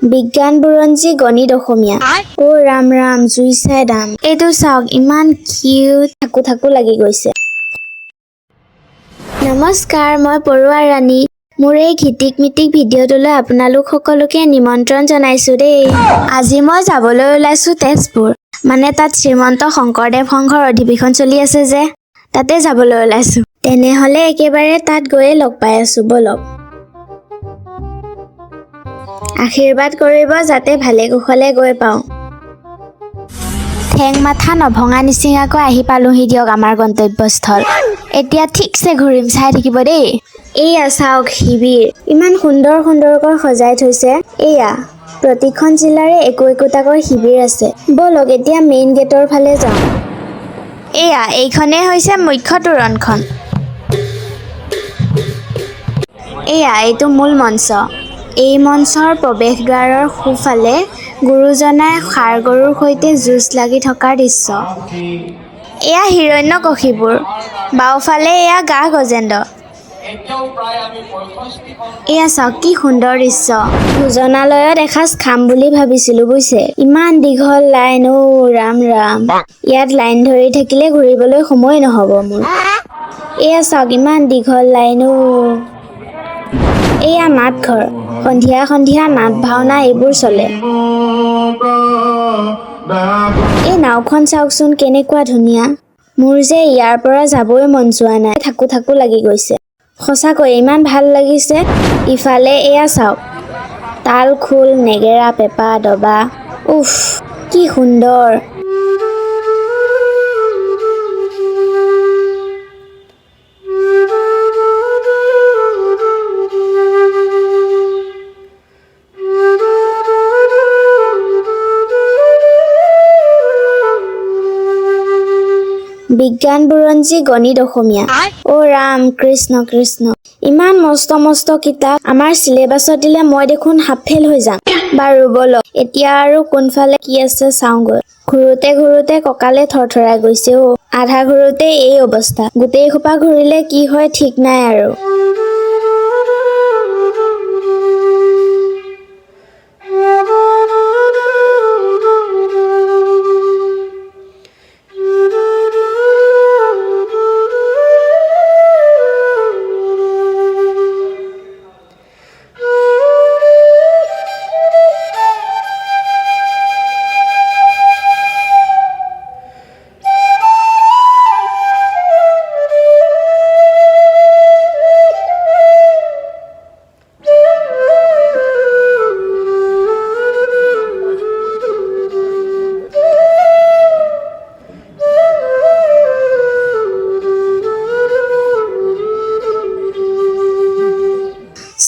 বিজ্ঞান বুৰঞ্জী গণিত অসমীয়া ও ৰাম ৰাম জুই চাই দাম এইটো চাওক ইমান কিউট থাকু লাগি গৈছে। নমস্কাৰ, মই পৰুৱা ৰাণী। মোৰ এই ঘিটিক মিটিক ভিডিঅ'টোলৈ আপোনালোক সকলোকে নিমন্ত্ৰণ জনাইছো দেই। আজি মই যাবলৈ ওলাইছো তেজপুৰ, মানে তাত শ্ৰীমন্ত শংকৰদেৱ সংঘৰ অধিৱেশন চলি আছে যে, তাতে যাবলৈ ওলাইছো। তেনেহ'লে একেবাৰে তাত গৈয়ে লগ পাই আছো, বলক। আশীৰ্বাদ কৰিব যাতে ভালে কুশলে গৈ পাওঁ। ঠেং মাথা নভঙা নিচিঙাকৈ আহি পালোহি দিয়ক আমাৰ গন্তব্যস্থল। এতিয়া ঠিকছে ঘূৰিম, চাই থাকিব দেই। এইয়া চাওক শিবিৰ, ইমান সুন্দৰকৈ সজাই থৈছে। এইয়া প্ৰতিখন জিলাৰে একোটাকৈ শিবিৰ আছে। বলক এতিয়া মেইন গেটৰ ফালে যাওঁ। এইখনেই হৈছে মুখ্য তোৰণখন। এইটো মূল মঞ্চ। এই মঞ্চৰ প্ৰৱেশদ্বাৰৰ সোঁফালে গুৰুজনাই ষাঁড় গৰুৰ সৈতে যুঁজ লাগি থকাৰ দৃশ্য। এয়া হিৰণ্যকশিপুৰ, বাওঁফালে এয়া গা গজেন্দ্ৰ। এয়া চাওক কি সুন্দৰ দৃশ্য। ভোজনালয়ত এসাঁজ খাম বুলি ভাবিছিলো বুজিছে। ইমান দীঘল লাইন, ৰাম ৰাম। ইয়াত লাইন ধৰি থাকিলে ঘূৰিবলৈ সময় নহ'ব মোৰ। এয়া চাওক ইমান দীঘল লাইন। এয়া নাটঘৰ, সন্ধিয়া নাট ভাওনা এইবোৰ চলে। এই নাওখন চাওকচোন কেনেকুৱা ধুনীয়া। মোৰ যে ইয়াৰ পৰা যাবই মন যোৱা নাই, থাকু লাগি গৈছে। সঁচাকৈ ইমান ভাল লাগিছে। ইফালে এয়া চাওক, তাল খোল, নেগেৰা, পেঁপা, দবা, উফ কি সুন্দৰ। বিজ্ঞান বুৰঞ্জী গণিত অসমীয়া ও ৰাম কৃষ্ণ কৃষ্ণ, ইমান মস্ত কিতাপ। আমাৰ চিলেবাছত দিলে মই দেখোন হাফ ফেইল হৈ যাম। বাৰু বলক এতিয়া আৰু কোনফালে কি আছে চাওঁগৈ। ঘূৰোতে কঁকালে থৰথৰাই গৈছে। আধা ঘূৰোতে এই অৱস্থা, গোটেই সোপা ঘূৰিলে কি হয় ঠিক নাই আৰু।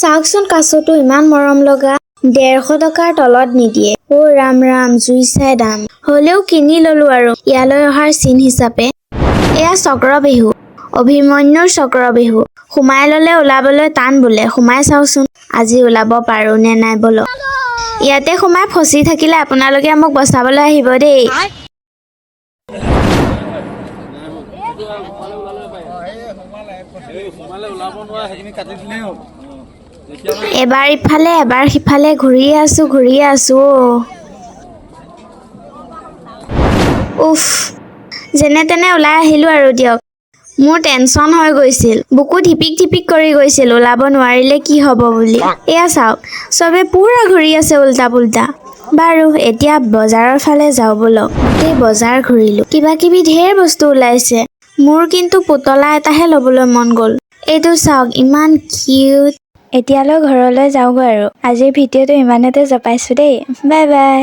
চাওকচোন কাছটো ইমান মৰম লগা। 150 টকাৰ তলত নিদিয়ে। ৰাম ৰাম জুই চাই দাম। হ'লেও কিনি ললো আৰু ইয়ালৈ অহাৰ চিন হিচাপে। এয়া চক্ৰবিহু, অভিমন্যুৰ চক্ৰবিহু। সোমাই ললে ওলাবলৈ টান বোলে। সোমাই চাওচোন আজি ওলাব পাৰো নে নাই, বলক। ইয়াতে সোমাই ফচি থাকিলে আপোনালোকে মোক বচাবলৈ আহিব দেই। এবাৰ ইফালে এবাৰ সিফালে ঘূৰিয়ে আছো। উফ, যেনে তেনে ওলাই আহিলো আৰু দিয়ক। মোৰ টেনচন হৈ গৈছিল, বুকু ধিপিক কৰি গৈছিল ওলাব নোৱাৰিলে কি হ'ব বুলি। এয়া চাওক চবে পুৰা ঘূৰি আছে উল্টা পুল্টা। বাৰু এতিয়া বজাৰৰ ফালে যাওঁ বলক। গোটেই বজাৰ ঘূৰিলো, কিবা কিবি ঢেৰ বস্তু ওলাইছে। মোৰ কিন্তু পুতলা এটাহে ল'বলৈ মন গ'ল। এইটো চাওক ইমান কিউট। এতিয়ালৈ ঘৰলৈ যাওঁগৈ আৰু। আজিৰ ভিডিঅ'টো ইমানতে জপাইছো দেই। Bye bye.